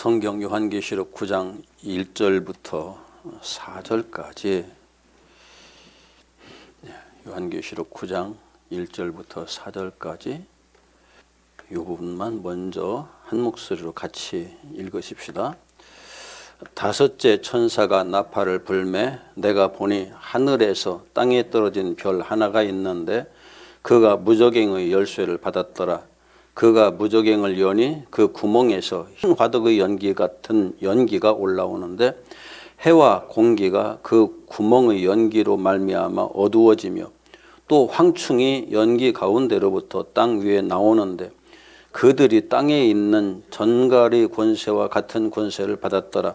성경 요한계시록 9장 1절부터 4절까지 요한계시록 9장 1절부터 4절까지 이 부분만 먼저 한 목소리로 같이 읽으십시다. 다섯째 천사가 나팔을 불매 내가 보니 하늘에서 땅에 떨어진 별 하나가 있는데 그가 무저갱의 열쇠를 받았더라. 그가 무저갱을 여니 그 구멍에서 흰 화덕의 연기 같은 연기가 올라오는데 해와 공기가 그 구멍의 연기로 말미암아 어두워지며 또 황충이 연기 가운데로부터 땅 위에 나오는데 그들이 땅에 있는 전갈의 권세와 같은 권세를 받았더라.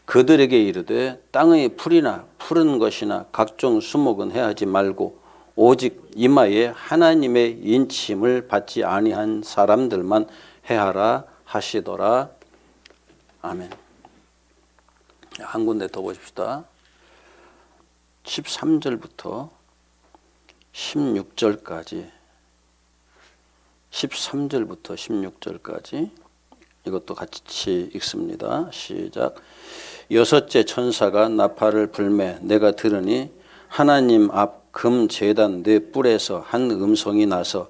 그들에게 이르되 땅의 풀이나 푸른 것이나 각종 수목은 해하지 말고 오직 이마에 하나님의 인침을 받지 아니한 사람들만 해하라 하시더라. 아멘. 한 군데 더 보십시다. 13절부터 16절까지 13절부터 16절까지 이것도 같이 읽습니다. 시작. 여섯째 천사가 나팔을 불매 내가 들으니 하나님 앞 금 제단 네 뿔에서 한 음성이 나서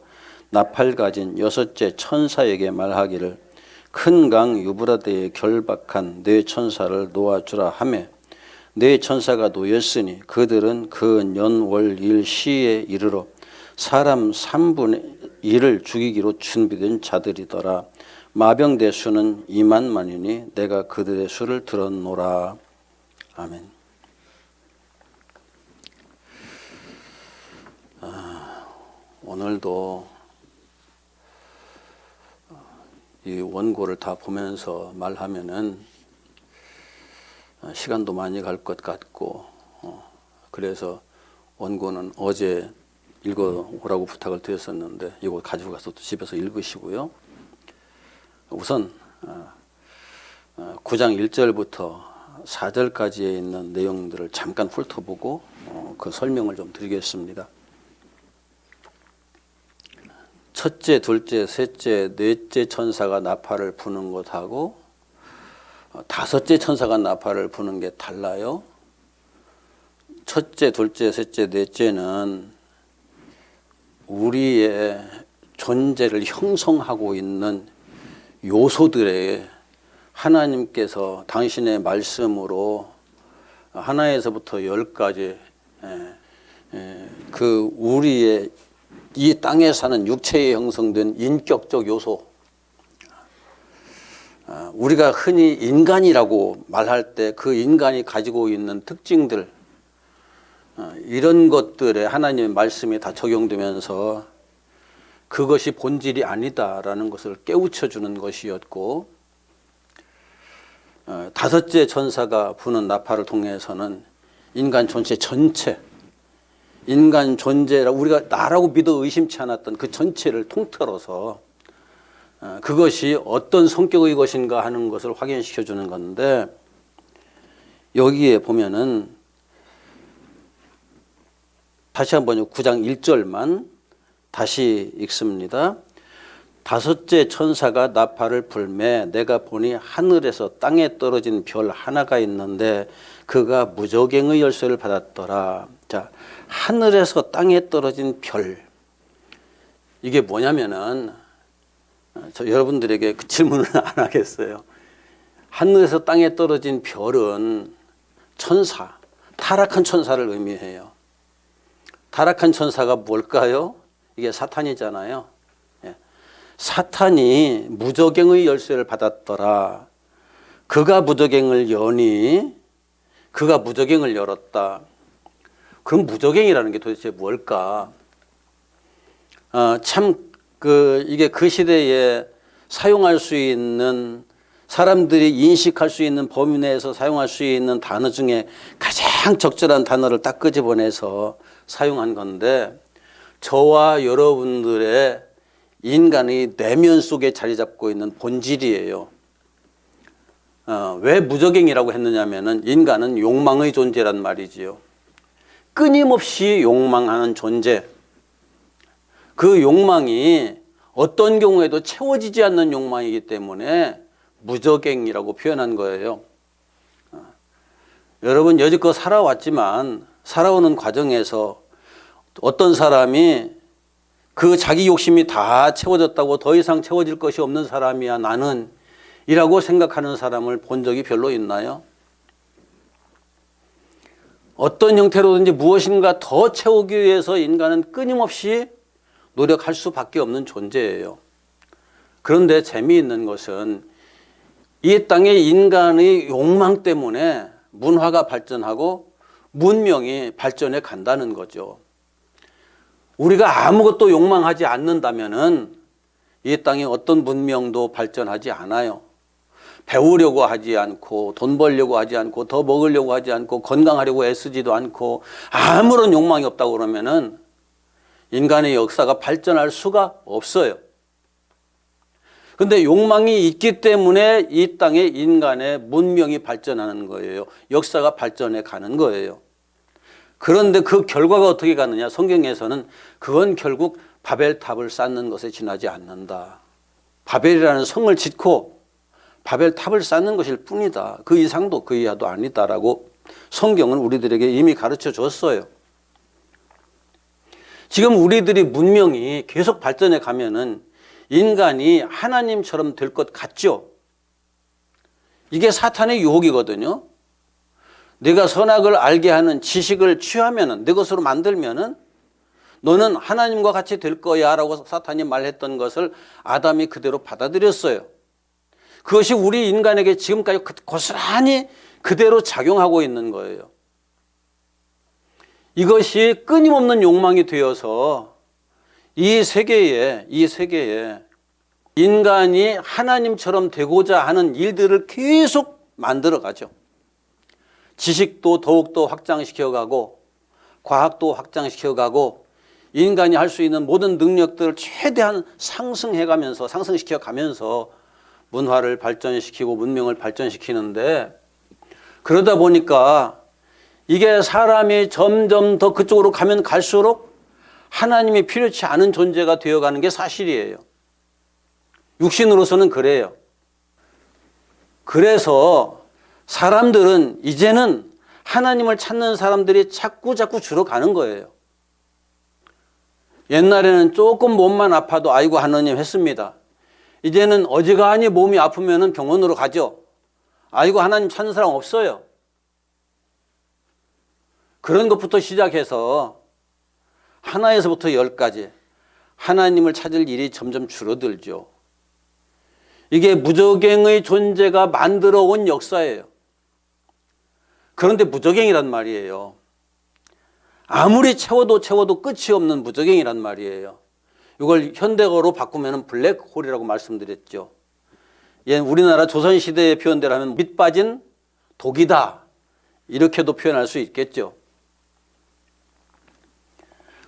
나팔 가진 여섯째 천사에게 말하기를 큰 강 유브라데에 결박한 네 천사를 놓아주라 하매 네 천사가 놓였으니 그들은 그 년월일 시에 이르러 사람 3분의 1을 죽이기로 준비된 자들이더라. 마병대 수는 2만만이니 내가 그들의 수를 들었노라. 아멘. 오늘도 이 원고를 다 보면서 말하면은 시간도 많이 갈 것 같고 그래서 원고는 어제 읽어오라고 부탁을 드렸었는데 이거 가지고 가서 또 집에서 읽으시고요. 우선 9장 1절부터 4절까지에 있는 내용들을 잠깐 훑어보고 그 설명을 좀 드리겠습니다. 첫째, 둘째, 셋째, 넷째 천사가 나팔을 부는 것하고 다섯째 천사가 나팔을 부는 게 달라요. 첫째, 둘째, 셋째, 넷째는 우리의 존재를 형성하고 있는 요소들에 하나님께서 당신의 말씀으로 하나에서부터 10까지 그 우리의 이 땅에 사는 육체에 형성된 인격적 요소, 우리가 흔히 인간이라고 말할 때 그 인간이 가지고 있는 특징들, 이런 것들에 하나님의 말씀이 다 적용되면서 그것이 본질이 아니다라는 것을 깨우쳐주는 것이었고, 다섯째 천사가 부는 나팔을 통해서는 인간 존재 전체, 인간 존재라 우리가 나라고 믿어 의심치 않았던 그 전체를 통틀어서 그것이 어떤 성격의 것인가 하는 것을 확인시켜 주는 건데, 여기에 보면은 다시 한번 9장 1절만 다시 읽습니다. 다섯째 천사가 나팔을 불매 내가 보니 하늘에서 땅에 떨어진 별 하나가 있는데 그가 무저갱의 열쇠를 받았더라. 자, 하늘에서 땅에 떨어진 별, 이게 뭐냐면은 저 여러분들에게 그 질문을 안 하겠어요. 하늘에서 땅에 떨어진 별은 천사, 타락한 천사를 의미해요. 타락한 천사가 뭘까요? 이게 사탄이잖아요. 사탄이 무저갱의 열쇠를 받았더라. 그가 무저갱을 여니 그가 무저갱을 열었다. 그럼 무저갱이라는 게 도대체 뭘까? 이게 그 시대에 사용할 수 있는, 사람들이 인식할 수 있는 범위 내에서 사용할 수 있는 단어 중에 가장 적절한 단어를 딱 끄집어내서 사용한 건데, 저와 여러분들의 인간의 내면 속에 자리 잡고 있는 본질이에요. 왜 무저갱이라고 했느냐면은 인간은 욕망의 존재란 말이지요. 끊임없이 욕망하는 존재. 그 욕망이 어떤 경우에도 채워지지 않는 욕망이기 때문에 무저갱이라고 표현한 거예요. 여러분 여지껏 살아왔지만 살아오는 과정에서 어떤 사람이 그 자기 욕심이 다 채워졌다고 더 이상 채워질 것이 없는 사람이야 나는 이라고 생각하는 사람을 본 적이 별로 있나요? 어떤 형태로든지 무엇인가 더 채우기 위해서 인간은 끊임없이 노력할 수밖에 없는 존재예요. 그런데 재미있는 것은 이 땅의 인간의 욕망 때문에 문화가 발전하고 문명이 발전해 간다는 거죠. 우리가 아무것도 욕망하지 않는다면은 이 땅에 어떤 문명도 발전하지 않아요. 배우려고 하지 않고 돈 벌려고 하지 않고 더 먹으려고 하지 않고 건강하려고 애쓰지도 않고 아무런 욕망이 없다고 그러면은 인간의 역사가 발전할 수가 없어요. 그런데 욕망이 있기 때문에 이 땅에 인간의 문명이 발전하는 거예요. 역사가 발전해 가는 거예요. 그런데 그 결과가 어떻게 가느냐? 성경에서는 그건 결국 바벨탑을 쌓는 것에 지나지 않는다. 바벨이라는 성을 짓고 바벨탑을 쌓는 것일 뿐이다. 그 이상도 그 이하도 아니다라고 성경은 우리들에게 이미 가르쳐 줬어요. 지금 우리들이 문명이 계속 발전해 가면은 인간이 하나님처럼 될 것 같죠? 이게 사탄의 유혹이거든요. 내가 선악을 알게 하는 지식을 취하면은 내 것으로 만들면은 너는 하나님과 같이 될 거야 라고 사탄이 말했던 것을 아담이 그대로 받아들였어요. 그것이 우리 인간에게 지금까지 고스란히 그대로 작용하고 있는 거예요. 이것이 끊임없는 욕망이 되어서 이 세계에 인간이 하나님처럼 되고자 하는 일들을 계속 만들어가죠. 지식도 더욱더 확장시켜가고 과학도 확장시켜가고 인간이 할 수 있는 모든 능력들을 최대한 상승시켜가면서 문화를 발전시키고 문명을 발전시키는데 그러다 보니까 이게 사람이 점점 더 그쪽으로 가면 갈수록 하나님이 필요치 않은 존재가 되어가는 게 사실이에요. 육신으로서는 그래요. 그래서 사람들은 이제는 하나님을 찾는 사람들이 자꾸 줄어가는 거예요. 옛날에는 조금 몸만 아파도 아이고 하느님 했습니다. 이제는 어지간히 몸이 아프면 병원으로 가죠. 아이고 하나님 찾는 사람 없어요. 그런 것부터 시작해서 하나에서부터 10까지 하나님을 찾을 일이 점점 줄어들죠. 이게 무저갱의 존재가 만들어 온 역사예요. 그런데 무저갱이란 말이에요. 아무리 채워도 끝이 없는 무저갱이란 말이에요. 이걸 현대어로 바꾸면 블랙홀이라고 말씀드렸죠. 우리나라 조선시대의 표현대로 하면 밑 빠진 독이다. 이렇게도 표현할 수 있겠죠.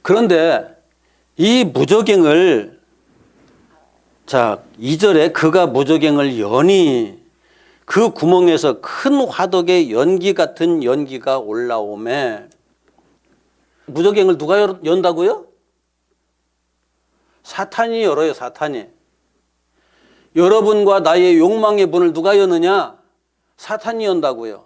그런데 이 무저갱을 2절에 그가 무저갱을 여니 그 구멍에서 큰 화덕의 연기 같은 연기가 올라오매 무저갱을 누가 연다고요? 사탄이 열어요. 사탄이. 여러분과 나의 욕망의 문을 누가 여느냐? 사탄이 연다고요.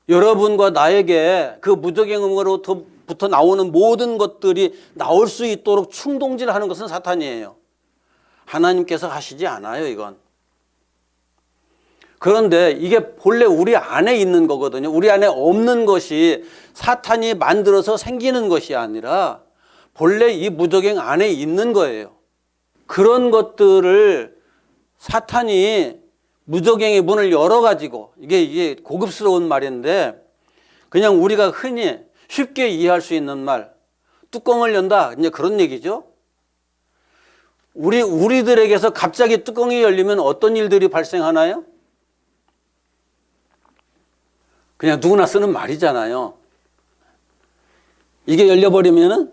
여러분과 나에게 그 무저갱으로부터 나오는 모든 것들이 나올 수 있도록 충동질하는 것은 사탄이에요. 하나님께서 하시지 않아요. 이건. 그런데 이게 본래 우리 안에 있는 거거든요. 우리 안에 없는 것이 사탄이 만들어서 생기는 것이 아니라 본래 이 무저갱 안에 있는 거예요. 그런 것들을 사탄이 무저갱의 문을 열어가지고 이게 고급스러운 말인데 그냥 우리가 흔히 쉽게 이해할 수 있는 말 뚜껑을 연다 이제 그런 얘기죠. 우리들에게서 갑자기 뚜껑이 열리면 어떤 일들이 발생하나요? 그냥 누구나 쓰는 말이잖아요. 이게 열려버리면은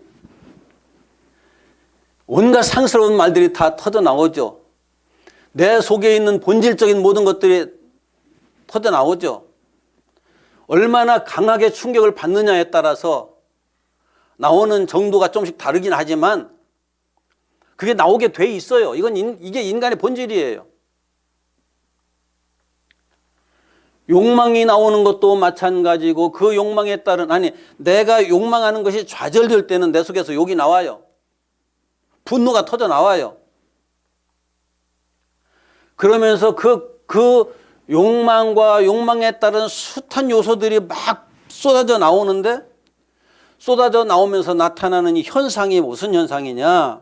온갖 상스러운 말들이 다 터져 나오죠. 내 속에 있는 본질적인 모든 것들이 터져 나오죠. 얼마나 강하게 충격을 받느냐에 따라서 나오는 정도가 좀씩 다르긴 하지만 그게 나오게 돼 있어요. 이게 인간의 본질이에요. 욕망이 나오는 것도 마찬가지고 그 욕망에 따른, 아니 내가 욕망하는 것이 좌절될 때는 내 속에서 욕이 나와요. 분노가 터져 나와요. 그러면서 그 욕망과 욕망에 따른 숱한 요소들이 막 쏟아져 나오는데, 쏟아져 나오면서 나타나는 이 현상이 무슨 현상이냐?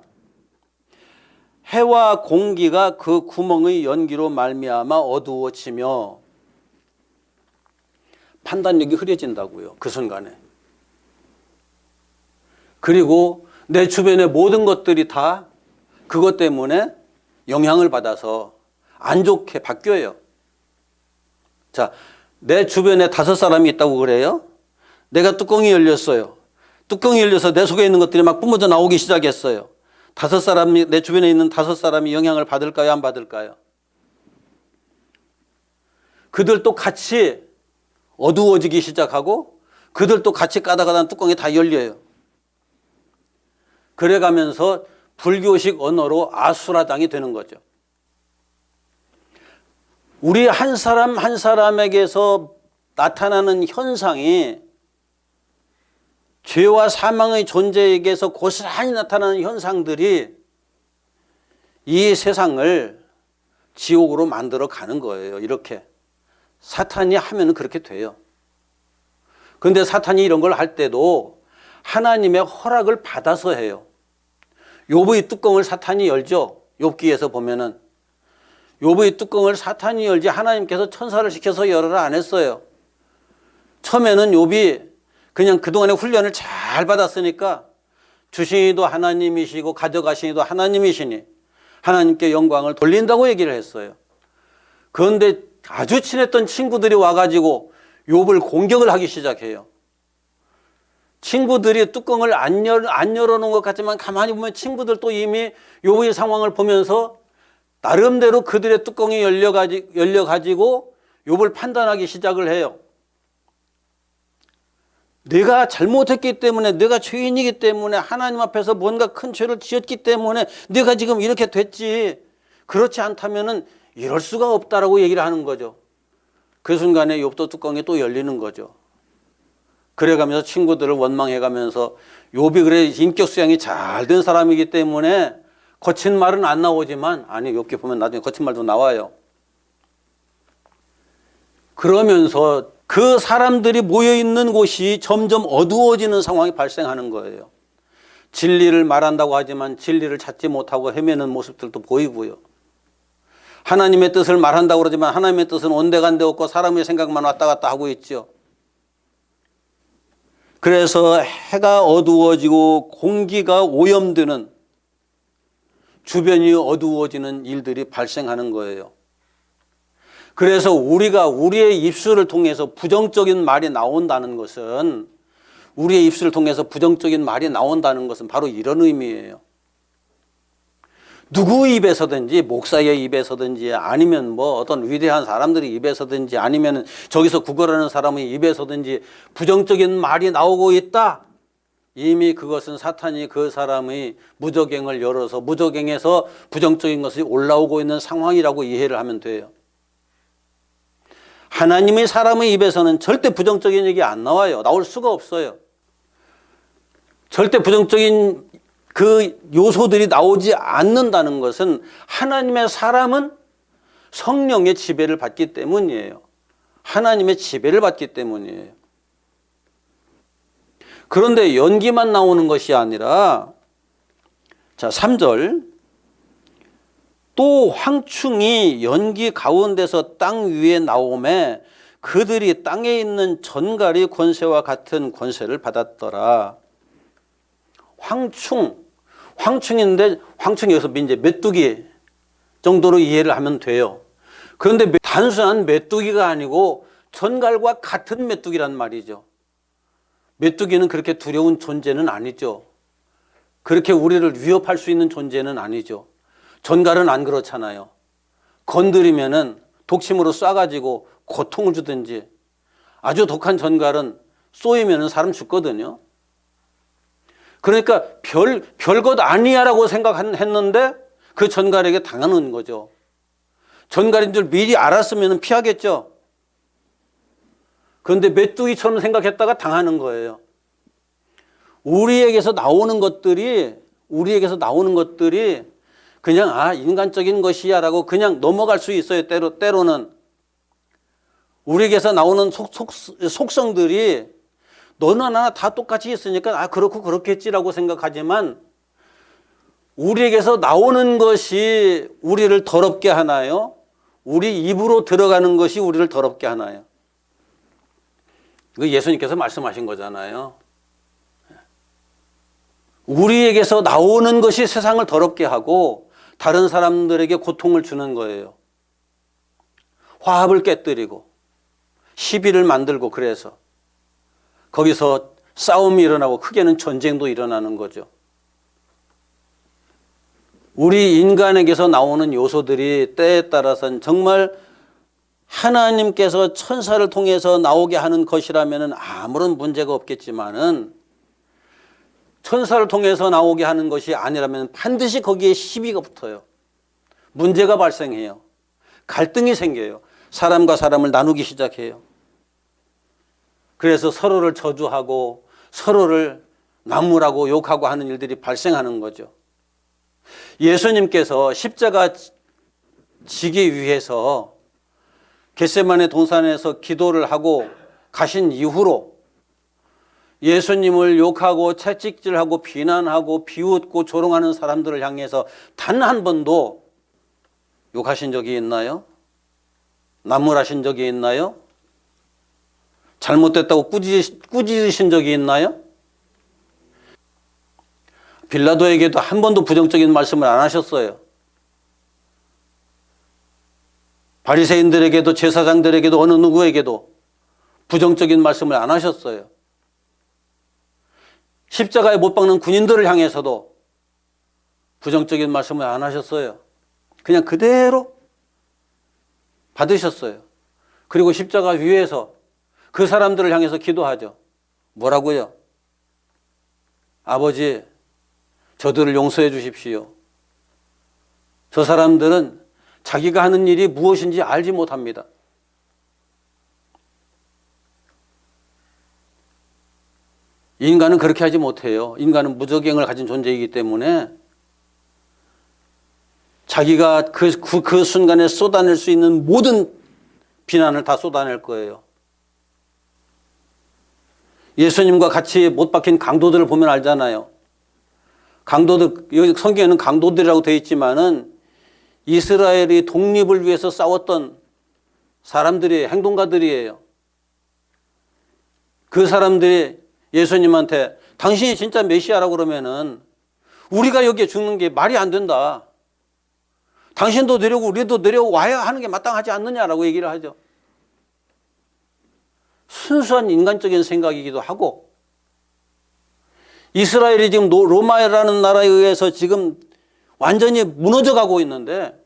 해와 공기가 그 구멍의 연기로 말미암아 어두워지며 판단력이 흐려진다고요. 그 순간에. 그리고 내 주변의 모든 것들이 다 그것 때문에 영향을 받아서 안 좋게 바뀌어요. 자, 내 주변에 5사람이 있다고 그래요. 내가 뚜껑이 열렸어요. 뚜껑이 열려서 내 속에 있는 것들이 막 뿜어져 나오기 시작했어요. 5사람이, 내 주변에 있는 5사람이 영향을 받을까요? 안 받을까요? 그들도 같이 어두워지기 시작하고 그들도 같이 까다가다 뚜껑이 다 열려요. 그래가면서 불교식 언어로 아수라장이 되는 거죠. 우리 한 사람 한 사람에게서 나타나는 현상이 죄와 사망의 존재에게서 고스란히 나타나는 현상들이 이 세상을 지옥으로 만들어 가는 거예요. 이렇게 사탄이 하면 그렇게 돼요. 그런데 사탄이 이런 걸 할 때도 하나님의 허락을 받아서 해요. 욥의 뚜껑을 사탄이 열죠. 욥기에서 보면은 욥의 뚜껑을 사탄이 열지 하나님께서 천사를 시켜서 열어라 안 했어요. 처음에는 욥이 그냥 그동안의 훈련을 잘 받았으니까 주신 이도 하나님이시고 가져가신 이도 하나님이시니 하나님께 영광을 돌린다고 얘기를 했어요. 그런데 아주 친했던 친구들이 와가지고 욥을 공격을 하기 시작해요. 친구들이 뚜껑을 안 열어놓은 것 같지만 가만히 보면 친구들도 이미 욥의 상황을 보면서 나름대로 그들의 뚜껑이 열려가지고 욥을 판단하기 시작을 해요. 내가 잘못했기 때문에, 내가 죄인이기 때문에, 하나님 앞에서 뭔가 큰 죄를 지었기 때문에 내가 지금 이렇게 됐지. 그렇지 않다면은 이럴 수가 없다라고 얘기를 하는 거죠. 그 순간에 욥도 뚜껑이 또 열리는 거죠. 그래가면서 친구들을 원망해가면서 욥이 그래 인격 수양이 잘 된 사람이기 때문에 거친 말은 안 나오지만, 아니 욥기 보면 나중에 거친 말도 나와요. 그러면서 그 사람들이 모여있는 곳이 점점 어두워지는 상황이 발생하는 거예요. 진리를 말한다고 하지만 진리를 찾지 못하고 헤매는 모습들도 보이고요. 하나님의 뜻을 말한다고 그러지만 하나님의 뜻은 온데간데 없고 사람의 생각만 왔다 갔다 하고 있죠. 그래서 해가 어두워지고 공기가 오염되는, 주변이 어두워지는 일들이 발생하는 거예요. 그래서 우리가 우리의 입술을 통해서 부정적인 말이 나온다는 것은, 우리의 입술을 통해서 부정적인 말이 나온다는 것은 바로 이런 의미예요. 누구 입에서든지, 목사의 입에서든지, 아니면 뭐 어떤 위대한 사람들의 입에서든지, 아니면 저기서 구걸하는 사람의 입에서든지 부정적인 말이 나오고 있다. 이미 그것은 사탄이 그 사람의 무저갱을 열어서 무저갱에서 부정적인 것이 올라오고 있는 상황이라고 이해를 하면 돼요. 하나님의 사람의 입에서는 절대 부정적인 얘기 안 나와요. 나올 수가 없어요. 절대 부정적인 그 요소들이 나오지 않는다는 것은 하나님의 사람은 성령의 지배를 받기 때문이에요. 하나님의 지배를 받기 때문이에요. 그런데 연기만 나오는 것이 아니라, 자 3절, 또 황충이 연기 가운데서 땅 위에 나오매 그들이 땅에 있는 전갈이 권세와 같은 권세를 받았더라. 황충인데 황충이 여기서 이제 메뚜기 정도로 이해를 하면 돼요. 그런데 단순한 메뚜기가 아니고 전갈과 같은 메뚜기란 말이죠. 메뚜기는 그렇게 두려운 존재는 아니죠. 그렇게 우리를 위협할 수 있는 존재는 아니죠. 전갈은 안 그렇잖아요. 건드리면은 독침으로 쏴가지고 고통을 주든지, 아주 독한 전갈은 쏘이면은 사람 죽거든요. 그러니까 별것 아니야라고 생각했는데 그 전갈에게 당하는 거죠. 전갈인 줄 미리 알았으면 피하겠죠. 그런데 메뚜기처럼 생각했다가 당하는 거예요. 우리에게서 나오는 것들이 그냥 인간적인 것이야 라고 그냥 넘어갈 수 있어요. 때로는 우리에게서 나오는 속성들이 너나 나나 다 똑같이 있으니까 그렇고 그렇겠지라고 생각하지만 우리에게서 나오는 것이 우리를 더럽게 하나요? 우리 입으로 들어가는 것이 우리를 더럽게 하나요? 이거 예수님께서 말씀하신 거잖아요. 우리에게서 나오는 것이 세상을 더럽게 하고 다른 사람들에게 고통을 주는 거예요. 화합을 깨뜨리고 시비를 만들고 그래서 거기서 싸움이 일어나고 크게는 전쟁도 일어나는 거죠. 우리 인간에게서 나오는 요소들이 때에 따라서는 정말 하나님께서 천사를 통해서 나오게 하는 것이라면 아무런 문제가 없겠지만은 천사를 통해서 나오게 하는 것이 아니라면 반드시 거기에 시비가 붙어요. 문제가 발생해요. 갈등이 생겨요. 사람과 사람을 나누기 시작해요. 그래서 서로를 저주하고 서로를 나무라고 욕하고 하는 일들이 발생하는 거죠. 예수님께서 십자가 지기 위해서 겟세마네 동산에서 기도를 하고 가신 이후로 예수님을 욕하고 채찍질하고 비난하고 비웃고 조롱하는 사람들을 향해서 단 한 번도 욕하신 적이 있나요? 나무라신 적이 있나요? 잘못됐다고 꾸짖으신 적이 있나요? 빌라도에게도 한 번도 부정적인 말씀을 안 하셨어요. 바리새인들에게도 제사장들에게도 어느 누구에게도 부정적인 말씀을 안 하셨어요. 십자가에 못 박는 군인들을 향해서도 부정적인 말씀을 안 하셨어요. 그냥 그대로 받으셨어요. 그리고 십자가 위에서 그 사람들을 향해서 기도하죠. 뭐라고요? 아버지, 저들을 용서해 주십시오. 저 사람들은 자기가 하는 일이 무엇인지 알지 못합니다. 인간은 그렇게 하지 못해요. 인간은 무저갱을 가진 존재이기 때문에 자기가 그 순간에 쏟아낼 수 있는 모든 비난을 다 쏟아낼 거예요. 예수님과 같이 못 박힌 강도들을 보면 알잖아요. 강도들, 여기 성경에는 강도들이라고 되어 있지만은 이스라엘이 독립을 위해서 싸웠던 사람들이 행동가들이에요. 그 사람들이 예수님한테 당신이 진짜 메시아라고 그러면은 우리가 여기에 죽는 게 말이 안 된다. 당신도 내려오고 우리도 내려와야 하는 게 마땅하지 않느냐라고 얘기를 하죠. 순수한 인간적인 생각이기도 하고 이스라엘이 지금 로마라는 나라에 의해서 지금 완전히 무너져 가고 있는데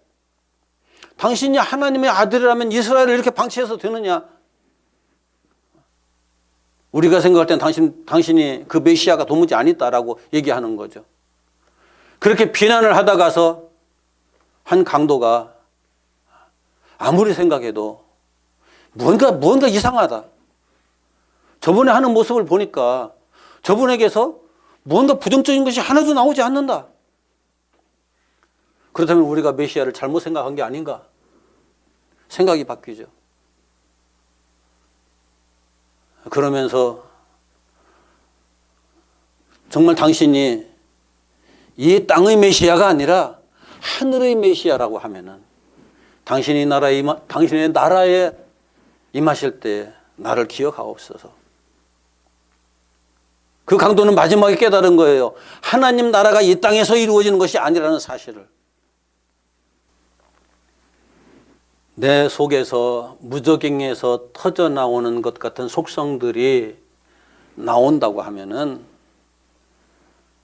당신이 하나님의 아들이라면 이스라엘을 이렇게 방치해서 되느냐? 우리가 생각할 땐 당신이 그 메시아가 도무지 아니다라고 얘기하는 거죠. 그렇게 비난을 하다 가서 한 강도가 아무리 생각해도 뭔가 이상하다. 저분의 하는 모습을 보니까 저분에게서 뭔가 부정적인 것이 하나도 나오지 않는다. 그렇다면 우리가 메시아를 잘못 생각한 게 아닌가? 생각이 바뀌죠. 그러면서 정말 당신이 이 땅의 메시아가 아니라 하늘의 메시아라고 하면은 당신의 나라에 임하실 때 나를 기억하옵소서. 그 강도는 마지막에 깨달은 거예요. 하나님 나라가 이 땅에서 이루어지는 것이 아니라는 사실을. 내 속에서 무저갱에서 터져 나오는 것 같은 속성들이 나온다고 하면은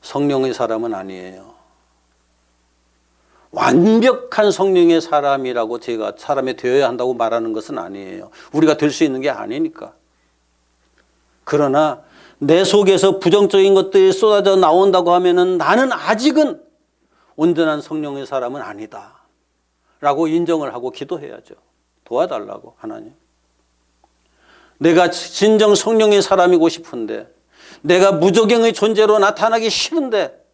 성령의 사람은 아니에요. 완벽한 성령의 사람이라고 제가 사람이 되어야 한다고 말하는 것은 아니에요. 우리가 될 수 있는 게 아니니까. 그러나 내 속에서 부정적인 것들이 쏟아져 나온다고 하면은 나는 아직은 온전한 성령의 사람은 아니다 라고 인정을 하고 기도해야죠. 도와달라고 하나님. 내가 진정 성령의 사람이고 싶은데, 내가 무조경의 존재로 나타나기 싫은데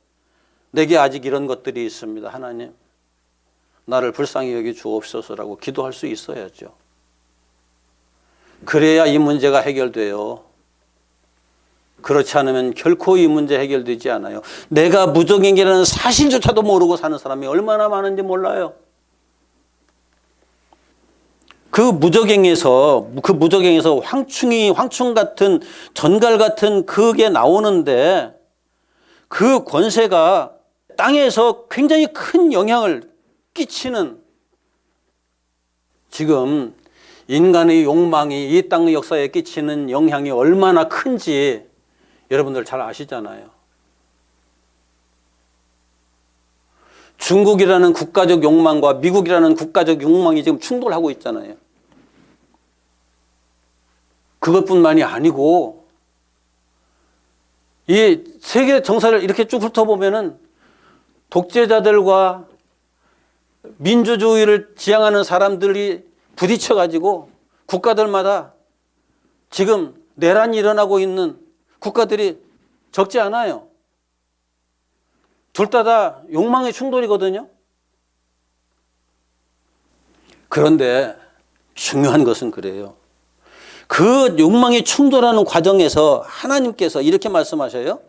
내게 아직 이런 것들이 있습니다. 하나님, 나를 불쌍히 여기 주옵소서라고 기도할 수 있어야죠. 그래야 이 문제가 해결돼요. 그렇지 않으면 결코 이 문제 해결되지 않아요. 내가 무적행이라는 사실조차도 모르고 사는 사람이 얼마나 많은지 몰라요. 그 무적행에서 황충 같은 전갈 같은 그게 나오는데, 그 권세가 땅에서 굉장히 큰 영향을 끼치는, 지금 인간의 욕망이 이 땅의 역사에 끼치는 영향이 얼마나 큰지 여러분들 잘 아시잖아요. 중국이라는 국가적 욕망과 미국이라는 국가적 욕망이 지금 충돌하고 있잖아요. 그것뿐만이 아니고 이 세계 정세를 이렇게 쭉 훑어보면은 독재자들과 민주주의를 지향하는 사람들이 부딪혀가지고 국가들마다 지금 내란이 일어나고 있는 국가들이 적지 않아요. 둘 다 욕망의 충돌이거든요. 그런데 중요한 것은 그래요. 그 욕망이 충돌하는 과정에서 하나님께서 이렇게 말씀하셔요.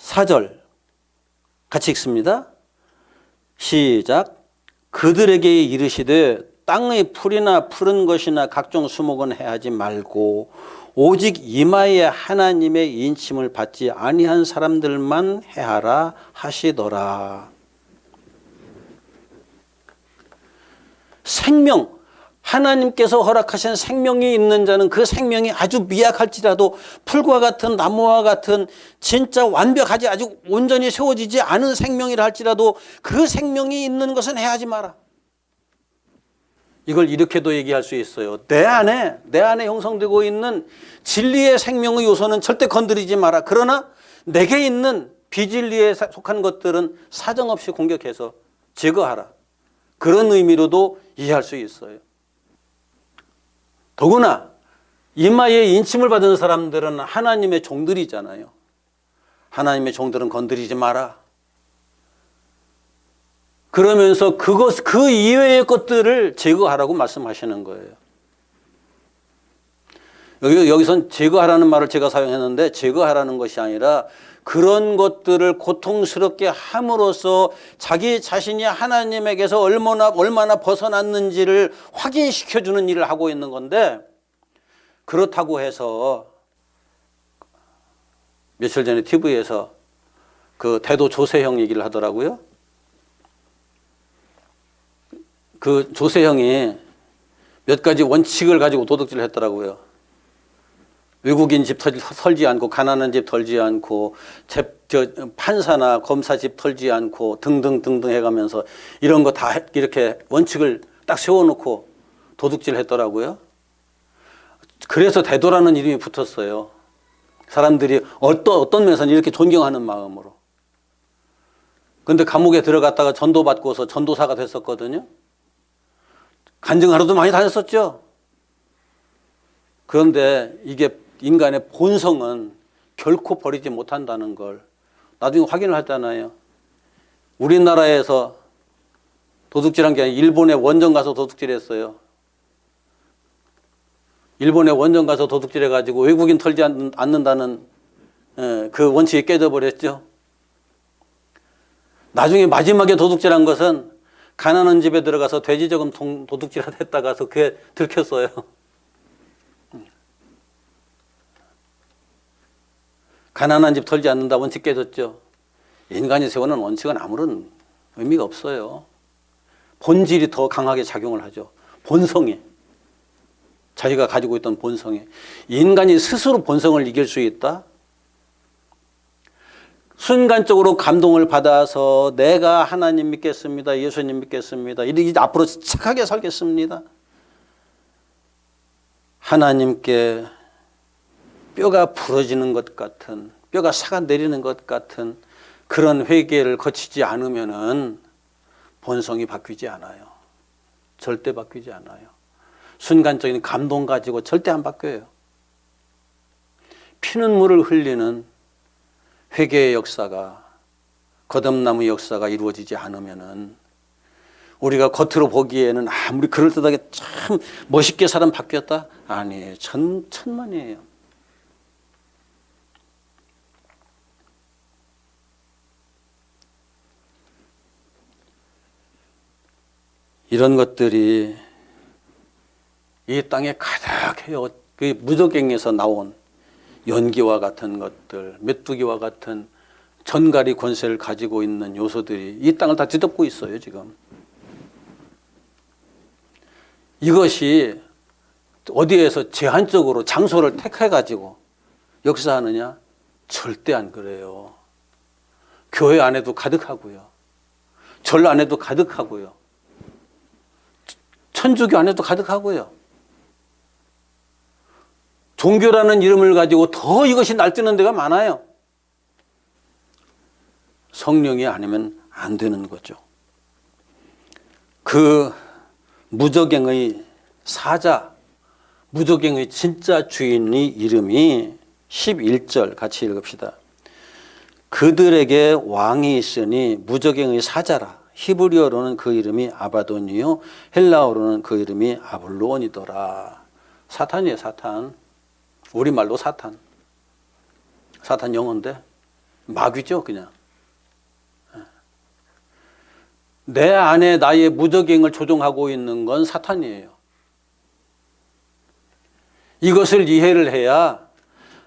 4절 같이 읽습니다. 시작. 그들에게 이르시되 땅의 풀이나 푸른 것이나 각종 수목은 해하지 말고 오직 이마에 하나님의 인침을 받지 아니한 사람들만 해하라 하시더라. 생명, 하나님께서 허락하신 생명이 있는 자는 그 생명이 아주 미약할지라도 풀과 같은 나무와 같은 진짜 완벽하지 아주 온전히 세워지지 않은 생명이라 할지라도 그 생명이 있는 것은 해하지 마라. 이걸 이렇게도 얘기할 수 있어요. 내 안에 형성되고 있는 진리의 생명의 요소는 절대 건드리지 마라. 그러나 내게 있는 비진리에 속한 것들은 사정없이 공격해서 제거하라. 그런 의미로도 이해할 수 있어요. 더구나 이마에 인침을 받은 사람들은 하나님의 종들이잖아요. 하나님의 종들은 건드리지 마라. 그러면서 그 이외의 것들을 제거하라고 말씀하시는 거예요. 여기선 제거하라는 말을 제가 사용했는데, 제거하라는 것이 아니라 그런 것들을 고통스럽게 함으로써 자기 자신이 하나님에게서 얼마나 벗어났는지를 확인시켜주는 일을 하고 있는 건데, 그렇다고 해서 며칠 전에 TV에서 그 대도 조세형 얘기를 하더라고요. 그 조세형이 몇 가지 원칙을 가지고 도둑질을 했더라고요. 외국인 집 털지 않고, 가난한 집 털지 않고, 판사나 검사 집 털지 않고 등등등등 해가면서 이런 거 다 이렇게 원칙을 딱 세워놓고 도둑질을 했더라고요. 그래서 대도라는 이름이 붙었어요. 사람들이 어떤 면에서는 이렇게 존경하는 마음으로. 그런데 감옥에 들어갔다가 전도받고서 전도사가 됐었거든요. 간증하러도 많이 다녔었죠. 그런데 이게 인간의 본성은 결코 버리지 못한다는 걸 나중에 확인을 했잖아요. 우리나라에서 도둑질한 게 아니라 일본에 원정 가서 도둑질했어요. 일본에 원정 가서 도둑질해가지고 외국인 털지 않는다는 그 원칙이 깨져버렸죠. 나중에 마지막에 도둑질한 것은 가난한 집에 들어가서 돼지저금 도둑질하다 했다가서 그게 들켰어요. 가난한 집 털지 않는다 원칙 깨졌죠. 인간이 세우는 원칙은 아무런 의미가 없어요. 본질이 더 강하게 작용을 하죠. 본성이. 자기가 가지고 있던 본성이. 인간이 스스로 본성을 이길 수 있다? 순간적으로 감동을 받아서 내가 하나님 믿겠습니다. 예수님 믿겠습니다. 이렇게 앞으로 착하게 살겠습니다. 하나님께 뼈가 부러지는 것 같은, 뼈가 사가 내리는 것 같은 그런 회개를 거치지 않으면은 본성이 바뀌지 않아요. 절대 바뀌지 않아요. 순간적인 감동 가지고 절대 안 바뀌어요. 피눈물을 흘리는 회개의 역사가, 거듭남의 역사가 이루어지지 않으면은 우리가 겉으로 보기에는 아무리 그럴듯하게 참 멋있게 사람 바뀌었다? 아니에요. 천만이에요. 이런 것들이 이 땅에 가득해요. 그 무적행에서 나온 연기와 같은 것들, 메뚜기와 같은 전갈이 권세를 가지고 있는 요소들이 이 땅을 다 뒤덮고 있어요, 지금. 이것이 어디에서 제한적으로 장소를 택해가지고 역사하느냐? 절대 안 그래요. 교회 안에도 가득하고요. 절 안에도 가득하고요. 천주교 안에도 가득하고요. 종교라는 이름을 가지고 더 이것이 날뛰는 데가 많아요. 성령이 아니면 안 되는 거죠. 그 무적행의 사자, 무적행의 진짜 주인의 이름이 11절 같이 읽읍시다. 그들에게 왕이 있으니 무적행의 사자라. 히브리어로는 그 이름이 아바돈이요 헬라어로는 그 이름이 아볼로온이더라. 사탄이에요, 사탄. 우리말로 사탄. 사탄 영어인데 마귀죠, 그냥. 내 안에 나의 무적행을 조종하고 있는 건 사탄이에요. 이것을 이해를 해야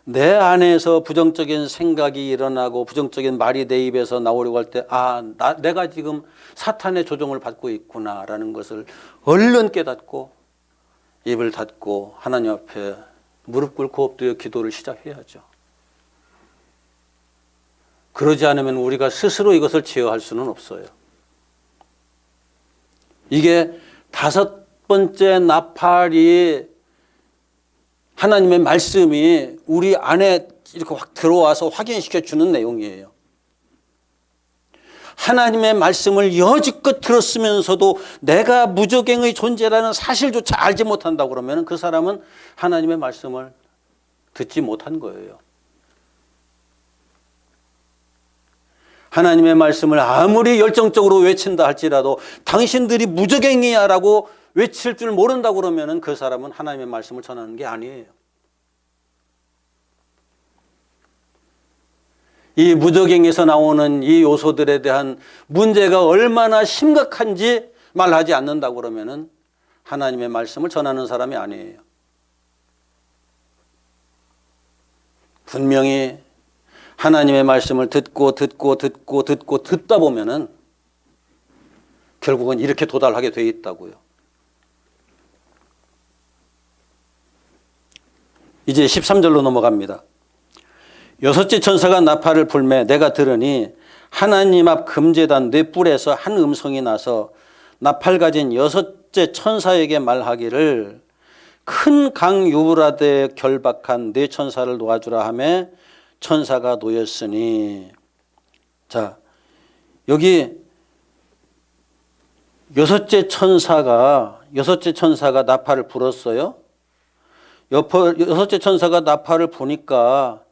내 안에서 부정적인 생각이 일어나고 부정적인 말이 내 입에서 나오려고 할 때 내가 지금 사탄의 조종을 받고 있구나라는 것을 얼른 깨닫고 입을 닫고 하나님 앞에 무릎 꿇고 엎드려 기도를 시작해야죠. 그러지 않으면 우리가 스스로 이것을 제어할 수는 없어요. 이게 5번째 나팔이 하나님의 말씀이 우리 안에 이렇게 확 들어와서 확인시켜 주는 내용이에요. 하나님의 말씀을 여지껏 들었으면서도 내가 무적행의 존재라는 사실조차 알지 못한다고 그러면 그 사람은 하나님의 말씀을 듣지 못한 거예요. 하나님의 말씀을 아무리 열정적으로 외친다 할지라도 당신들이 무적행이야 라고 외칠 줄 모른다고 그러면 그 사람은 하나님의 말씀을 전하는 게 아니에요. 이 무적행에서 나오는 이 요소들에 대한 문제가 얼마나 심각한지 말하지 않는다고 그러면 하나님의 말씀을 전하는 사람이 아니에요. 분명히 하나님의 말씀을 듣다 보면은 결국은 이렇게 도달하게 돼 있다고요. 이제 13절로 넘어갑니다. 6째 천사가 나팔을 불매 내가 들으니 하나님 앞 금제단 네 뿔에서 한 음성이 나서 나팔 가진 6째 천사에게 말하기를 큰 강 유브라데에 결박한 네 천사를 놓아주라 하며 천사가 놓였으니. 자, 여기 6째 천사가 나팔을 불었어요. 6째 천사가 나팔을 부니까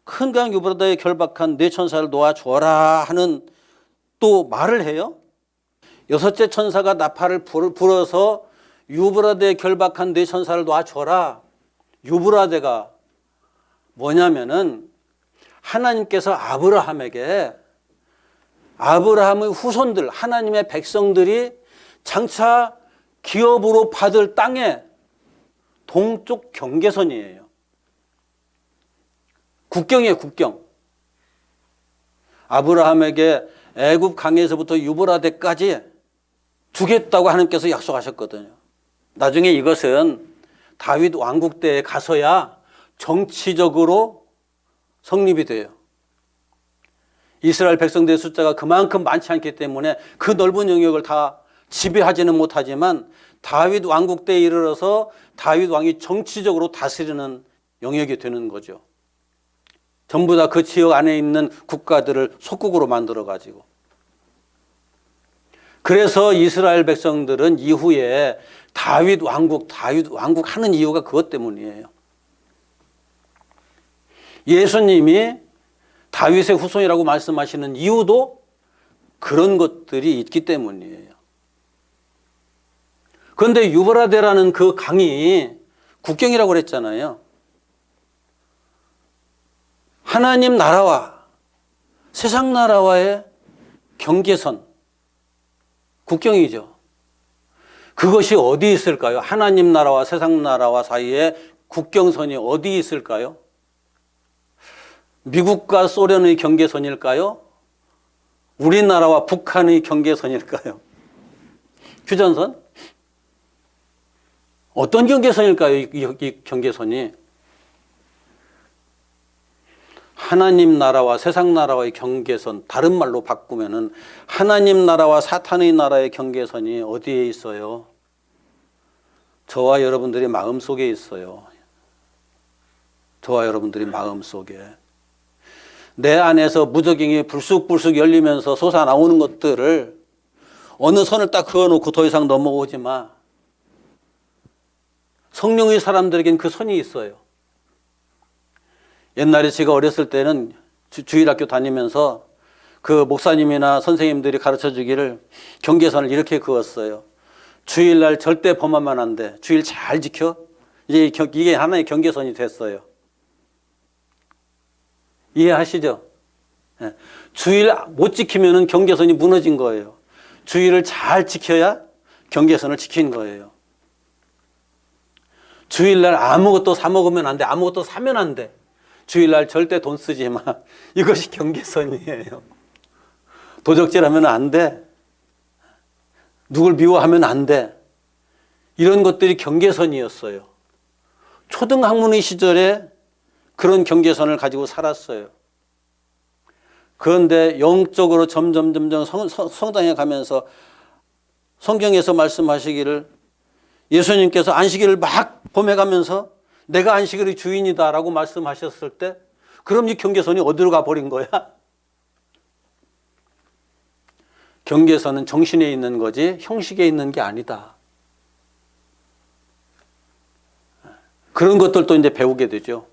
큰 강 유브라데에 결박한 네 천사를 놓아주어라 하는 또 말을 해요. 6째 천사가 나팔을 불어서 유브라데에 결박한 네 천사를 놓아주어라. 유브라데가 뭐냐면은 하나님께서 아브라함에게 아브라함의 후손들, 하나님의 백성들이 장차 기업으로 받을 땅의 동쪽 경계선이에요. 국경이에요, 국경. 아브라함에게 애굽 강에서부터 유브라데까지 주겠다고 하나님께서 약속하셨거든요. 나중에 이것은 다윗 왕국 때에 가서야 정치적으로 성립이 돼요. 이스라엘 백성들의 숫자가 그만큼 많지 않기 때문에 그 넓은 영역을 다 지배하지는 못하지만 다윗 왕국 때에 이르러서 다윗 왕이 정치적으로 다스리는 영역이 되는 거죠. 전부 다 그 지역 안에 있는 국가들을 속국으로 만들어가지고. 그래서 이스라엘 백성들은 이후에 다윗 왕국 하는 이유가 그것 때문이에요. 예수님이 다윗의 후손이라고 말씀하시는 이유도 그런 것들이 있기 때문이에요. 그런데 유브라데라는 그 강이 국경이라고 그랬잖아요. 하나님 나라와 세상 나라와의 경계선, 국경이죠. 그것이 어디 있을까요? 하나님 나라와 세상 나라와 사이에 국경선이 어디 있을까요? 미국과 소련의 경계선일까요? 우리나라와 북한의 경계선일까요? 휴전선? 어떤 경계선일까요? 이 경계선이? 하나님 나라와 세상 나라의 경계선, 다른 말로 바꾸면은 하나님 나라와 사탄의 나라의 경계선이 어디에 있어요? 저와 여러분들의 마음속에 있어요. 저와 여러분들의 마음속에. 내 안에서 무저갱이 불쑥불쑥 열리면서 솟아나오는 것들을 어느 선을 딱 그어놓고 더 이상 넘어오지 마. 성령의 사람들에겐 그 선이 있어요. 옛날에 제가 어렸을 때는 주일학교 다니면서 그 목사님이나 선생님들이 가르쳐 주기를 경계선을 이렇게 그었어요. 주일날 절대 범하면 안 돼. 주일 잘 지켜. 이제 이게 하나의 경계선이 됐어요. 이해하시죠? 네. 주일 못 지키면 경계선이 무너진 거예요. 주일을 잘 지켜야 경계선을 지킨 거예요. 주일날 아무것도 사 먹으면 안 돼. 아무것도 사면 안 돼. 주일날 절대 돈 쓰지 마. 이것이 경계선이에요. 도적질하면 안 돼. 누굴 미워하면 안 돼. 이런 것들이 경계선이었어요. 초등학문의 시절에 그런 경계선을 가지고 살았어요. 그런데 영적으로 점점 성장해 가면서 성경에서 말씀하시기를 예수님께서 안식일을 막 범해가면서 내가 안식일의 주인이다라고 말씀하셨을 때 그럼 이 경계선이 어디로 가버린 거야? 경계선은 정신에 있는 거지 형식에 있는 게 아니다. 그런 것들도 이제 배우게 되죠.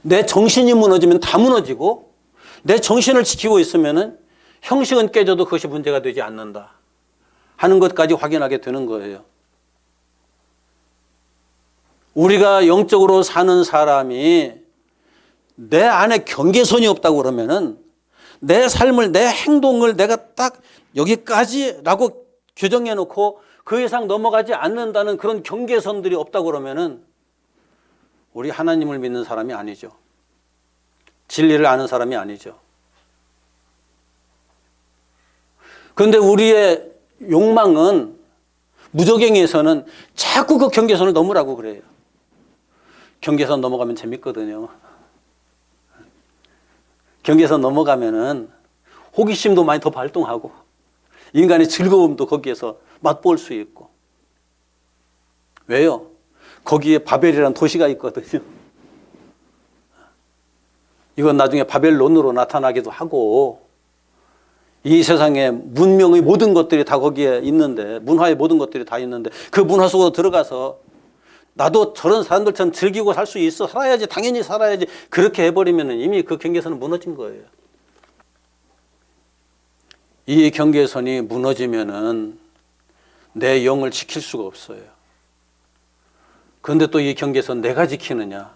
내 정신이 무너지면 다 무너지고 내 정신을 지키고 있으면 형식은 깨져도 그것이 문제가 되지 않는다 하는 것까지 확인하게 되는 거예요. 우리가 영적으로 사는 사람이 내 안에 경계선이 없다고 그러면은 내 삶을, 내 행동을 내가 딱 여기까지라고 규정해 놓고 그 이상 넘어가지 않는다는 그런 경계선들이 없다고 그러면은 우리 하나님을 믿는 사람이 아니죠. 진리를 아는 사람이 아니죠. 그런데 우리의 욕망은 무저갱에서는 자꾸 그 경계선을 넘으라고 그래요. 경계선 넘어가면 재밌거든요. 경계선 넘어가면은 호기심도 많이 더 발동하고 인간의 즐거움도 거기에서 맛볼 수 있고. 왜요? 거기에 바벨이라는 도시가 있거든요. 이건 나중에 바벨론으로 나타나기도 하고 이 세상에 문명의 모든 것들이 다 거기에 있는데 문화의 모든 것들이 다 있는데 그 문화 속으로 들어가서 나도 저런 사람들처럼 즐기고 살 수 있어. 살아야지. 당연히 살아야지. 그렇게 해버리면 이미 그 경계선은 무너진 거예요. 이 경계선이 무너지면은 내 영을 지킬 수가 없어요. 그런데 또 이 경계선 내가 지키느냐?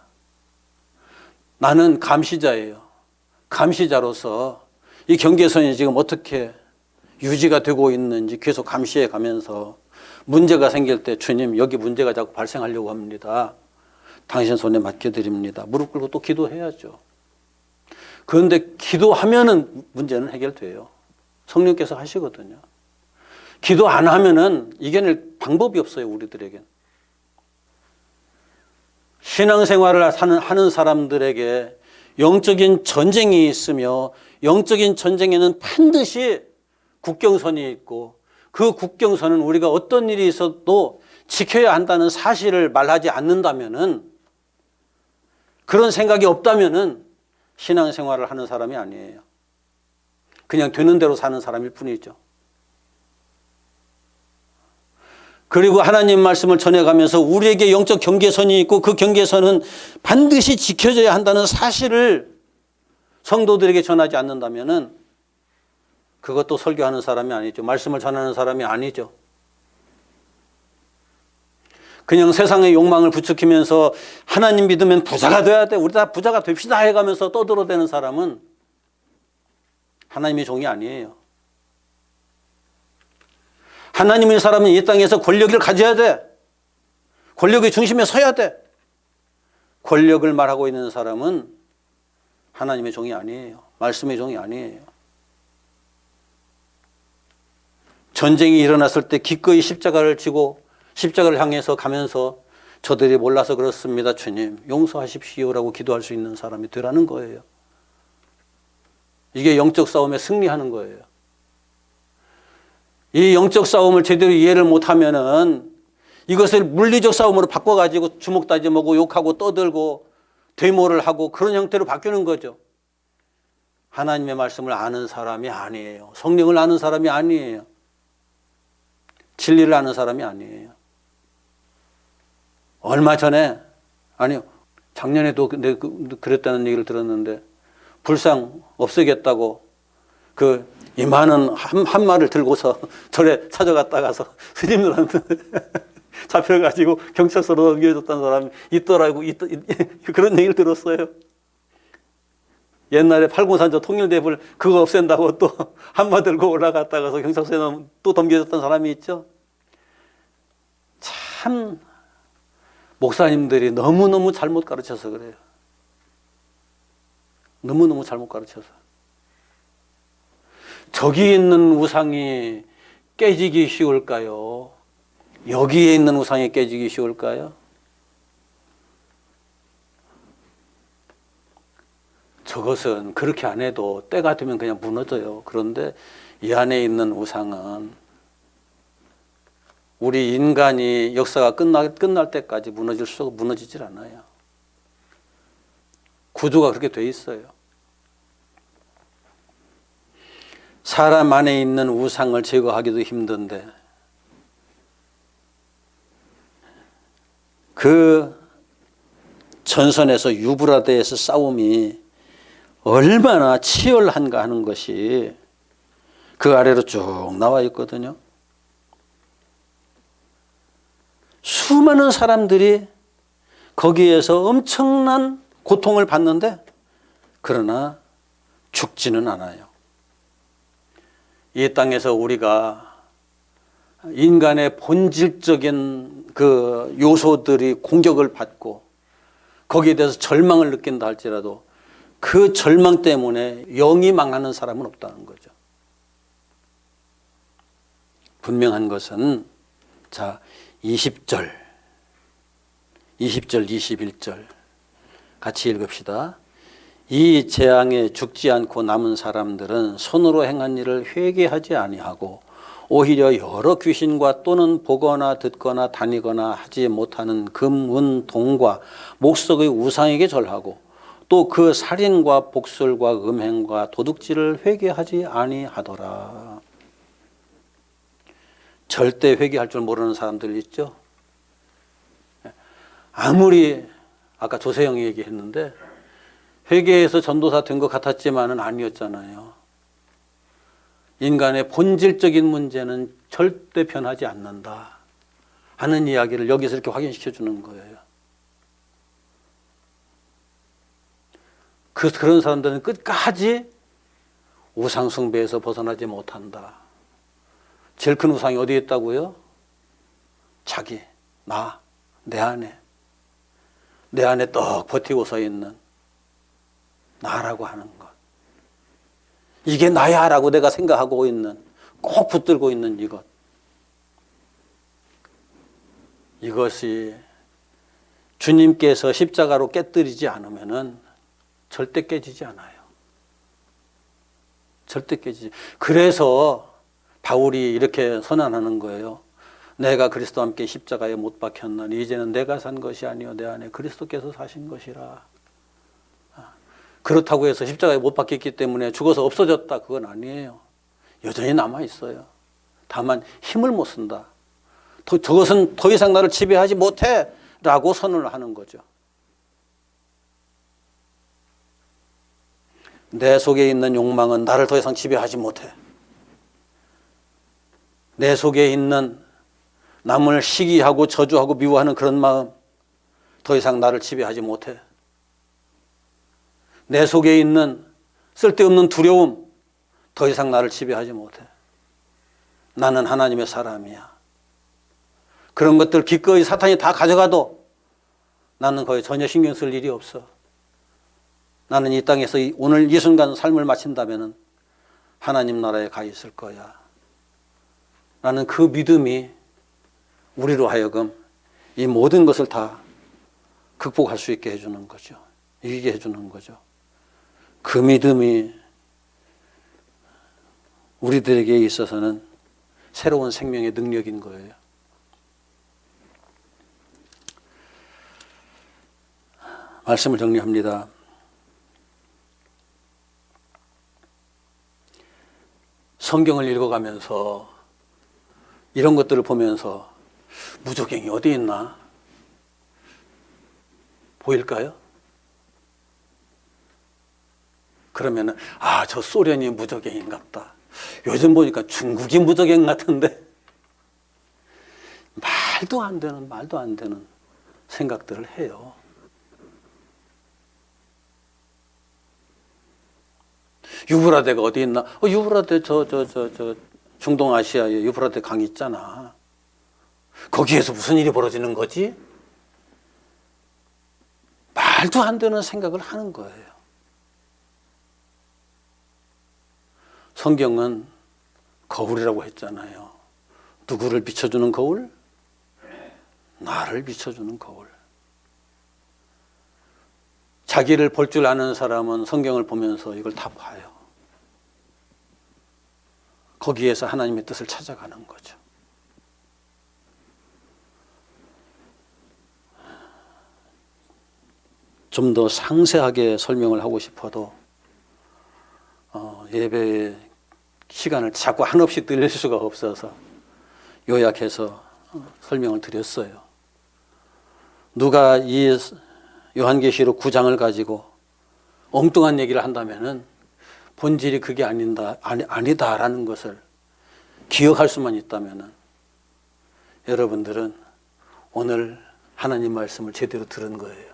나는 감시자예요. 감시자로서 이 경계선이 지금 어떻게 유지가 되고 있는지 계속 감시해 가면서 문제가 생길 때 주님 여기 문제가 자꾸 발생하려고 합니다. 당신 손에 맡겨드립니다. 무릎 꿇고 또 기도해야죠. 그런데 기도하면은 문제는 해결돼요. 성령께서 하시거든요. 기도 안 하면은 이겨낼 방법이 없어요. 우리들에겐. 신앙생활을 하는 사람들에게 영적인 전쟁이 있으며 영적인 전쟁에는 반드시 국경선이 있고 그 국경선은 우리가 어떤 일이 있어도 지켜야 한다는 사실을 말하지 않는다면은 그런 생각이 없다면은 신앙생활을 하는 사람이 아니에요. 그냥 되는 대로 사는 사람일 뿐이죠. 그리고 하나님 말씀을 전해가면서 우리에게 영적 경계선이 있고 그 경계선은 반드시 지켜져야 한다는 사실을 성도들에게 전하지 않는다면은 그것도 설교하는 사람이 아니죠. 말씀을 전하는 사람이 아니죠. 그냥 세상의 욕망을 부추기면서 하나님 믿으면 부자가 돼야 돼. 우리 다 부자가 됩시다 해가면서 떠들어대는 사람은 하나님의 종이 아니에요. 하나님의 사람은 이 땅에서 권력을 가져야 돼. 권력의 중심에 서야 돼. 권력을 말하고 있는 사람은 하나님의 종이 아니에요. 말씀의 종이 아니에요. 전쟁이 일어났을 때 기꺼이 십자가를 지고 십자가를 향해서 가면서 저들이 몰라서 그렇습니다. 주님 용서하십시오라고 기도할 수 있는 사람이 되라는 거예요. 이게 영적 싸움에 승리하는 거예요. 이 영적 싸움을 제대로 이해를 못하면은 이것을 물리적 싸움으로 바꿔가지고 주먹 다짐하고 욕하고 떠들고 되모를 하고 그런 형태로 바뀌는 거죠. 하나님의 말씀을 아는 사람이 아니에요. 성령을 아는 사람이 아니에요. 진리를 아는 사람이 아니에요. 얼마 전에, 아니요, 작년에도 그랬다는 얘기를 들었는데 불상 없애겠다고 이 많은 한 말을 들고서 절에 찾아갔다가서 스님들한테 잡혀가지고 경찰서로 넘겨줬다는 사람이 있더라고. 그런 얘기를 들었어요. 옛날에 팔공산조 통일대불 그거 없앤다고 또 한마 들고 올라갔다가서 경찰서에 또 넘겨줬던 사람이 있죠. 참 목사님들이 너무너무 잘못 가르쳐서 그래요. 너무너무 잘못 가르쳐서. 저기 있는 우상이 깨지기 쉬울까요? 여기에 있는 우상이 깨지기 쉬울까요? 저것은 그렇게 안 해도 때가 되면 그냥 무너져요. 그런데 이 안에 있는 우상은 우리 인간이 역사가 끝날 때까지 무너지질 않아요. 구조가 그렇게 돼 있어요. 사람 안에 있는 우상을 제거하기도 힘든데 그 전선에서 유브라데스 싸움이 얼마나 치열한가 하는 것이 그 아래로 쭉 나와 있거든요. 수많은 사람들이 거기에서 엄청난 고통을 받는데 그러나 죽지는 않아요. 이 땅에서 우리가 인간의 본질적인 그 요소들이 공격을 받고 거기에 대해서 절망을 느낀다 할지라도 그 절망 때문에 영이 망하는 사람은 없다는 거죠. 분명한 것은 자 20절 21절 같이 읽읍시다. 이 재앙에 죽지 않고 남은 사람들은 손으로 행한 일을 회개하지 아니하고 오히려 여러 귀신과 또는 보거나 듣거나 다니거나 하지 못하는 금, 은, 동과 목석의 우상에게 절하고 또 그 살인과 복술과 음행과 도둑질을 회개하지 아니하더라. 절대 회개할 줄 모르는 사람들 있죠. 아무리 아까 조세영이 얘기했는데 회개해서 전도사 된 것 같았지만은 아니었잖아요. 인간의 본질적인 문제는 절대 변하지 않는다 하는 이야기를 여기서 이렇게 확인시켜 주는 거예요. 그런 사람들은 끝까지 우상 숭배에서 벗어나지 못한다. 제일 큰 우상이 어디에 있다고요? 자기, 나, 내 안에 떡 버티고 서 있는 나라고 하는 것. 이게 나야 라고 내가 생각하고 있는, 꼭 붙들고 있는 이것. 이것이 주님께서 십자가로 깨뜨리지 않으면은 절대 깨지지 않아요. 절대 깨지지. 그래서 바울이 이렇게 선언하는 거예요. 내가 그리스도와 함께 십자가에 못 박혔나니 이제는 내가 산 것이 아니요 내 안에 그리스도께서 사신 것이라. 그렇다고 해서 십자가에 못 박혔기 때문에 죽어서 없어졌다 그건 아니에요. 여전히 남아 있어요. 다만 힘을 못 쓴다. 저것은 더 이상 나를 지배하지 못해 라고 선언을 하는 거죠. 내 속에 있는 욕망은 나를 더 이상 지배하지 못해. 내 속에 있는 남을 시기하고 저주하고 미워하는 그런 마음 더 이상 나를 지배하지 못해. 내 속에 있는 쓸데없는 두려움 더 이상 나를 지배하지 못해. 나는 하나님의 사람이야. 그런 것들 기꺼이 사탄이 다 가져가도 나는 거의 전혀 신경 쓸 일이 없어. 나는 이 땅에서 오늘 이 순간 삶을 마친다면 하나님 나라에 가 있을 거야. 라는 그 믿음이 우리로 하여금 이 모든 것을 다 극복할 수 있게 해주는 거죠. 이기게 해주는 거죠. 그 믿음이 우리들에게 있어서는 새로운 생명의 능력인 거예요. 말씀을 정리합니다. 성경을 읽어가면서 이런 것들을 보면서 무저갱이 어디 있나? 보일까요? 그러면은 저 소련이 무저갱인 같다. 요즘 보니까 중국이 무저갱 같은데 말도 안 되는 생각들을 해요. 유브라데가 어디 있나? 유브라데 저 중동 아시아에 유브라데 강이 있잖아. 거기에서 무슨 일이 벌어지는 거지? 말도 안 되는 생각을 하는 거예요. 성경은 거울이라고 했잖아요. 누구를 비춰주는 거울? 나를 비춰주는 거울. 자기를 볼 줄 아는 사람은 성경을 보면서 이걸 다 봐요. 거기에서 하나님의 뜻을 찾아가는 거죠. 좀 더 상세하게 설명을 하고 싶어도 예배 시간을 자꾸 한없이 늘릴 수가 없어서 요약해서 설명을 드렸어요. 누가 이 요한계시록 9장을 가지고 엉뚱한 얘기를 한다면은 본질이 그게 아니다라는 것을 기억할 수만 있다면은 여러분들은 오늘 하나님 말씀을 제대로 들은 거예요.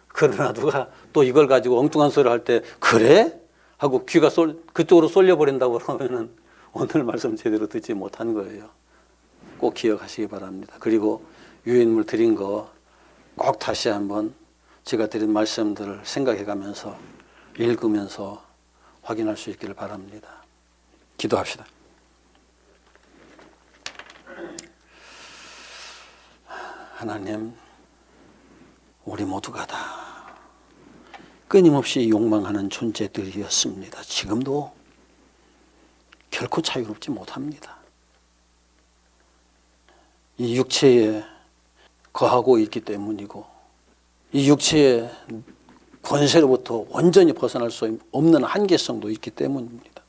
그러나 누가 또 이걸 가지고 엉뚱한 소리를 할 때 그래? 하고 귀가 그쪽으로 쏠려버린다고 그러면은 오늘 말씀 제대로 듣지 못한 거예요. 꼭 기억하시기 바랍니다. 그리고 유인물 드린 거 꼭 다시 한번 제가 드린 말씀들을 생각해 가면서 읽으면서 확인할 수 있기를 바랍니다. 기도합시다. 하나님, 우리 모두가 다 끊임없이 욕망하는 존재들이었습니다. 지금도 결코 자유롭지 못합니다. 이 육체에 거하고 있기 때문이고 이 육체의 권세로부터 완전히 벗어날 수 없는 한계성도 있기 때문입니다.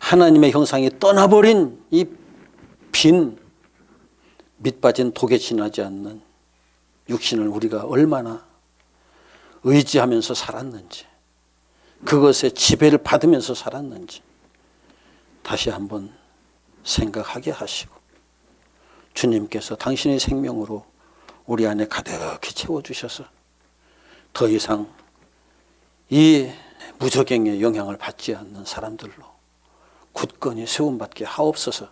하나님의 형상이 떠나버린 이 빈 밑빠진 독에 지나지 않는 육신을 우리가 얼마나 의지하면서 살았는지, 그것에 지배를 받으면서 살았는지 다시 한번 생각하게 하시고, 주님께서 당신의 생명으로 우리 안에 가득히 채워주셔서 더 이상 이 무저갱의 영향을 받지 않는 사람들로 굳건히 세움받게 하옵소서.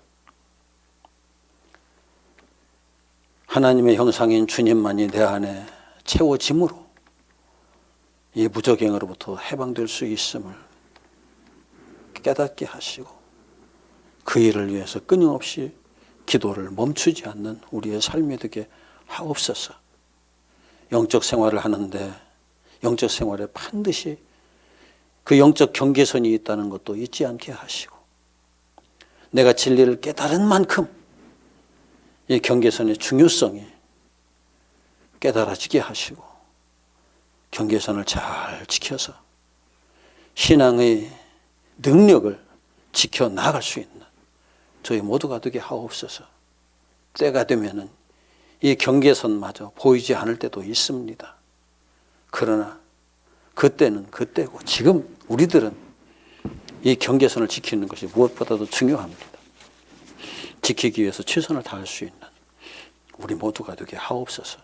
하나님의 형상인 주님만이 내 안에 채워짐으로 이 무저갱으로부터 해방될 수 있음을 깨닫게 하시고 그 일을 위해서 끊임없이 기도를 멈추지 않는 우리의 삶이 되게 하옵소서. 영적 생활을 하는데 영적 생활에 반드시 그 영적 경계선이 있다는 것도 잊지 않게 하시고, 내가 진리를 깨달은 만큼 이 경계선의 중요성이 깨달아지게 하시고 경계선을 잘 지켜서 신앙의 능력을 지켜나갈 수 있는 저희 모두가 되게 하옵소서. 때가 되면은 이 경계선마저 보이지 않을 때도 있습니다. 그러나 그때는 그때고 지금 우리들은 이 경계선을 지키는 것이 무엇보다도 중요합니다. 지키기 위해서 최선을 다할 수 있는 우리 모두가 되게 하옵소서.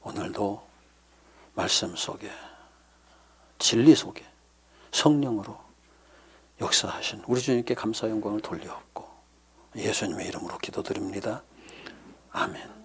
오늘도 말씀 속에 진리 속에 성령으로 역사하신 우리 주님께 감사 영광을 돌려옵고 예수님의 이름으로 기도드립니다. 아멘.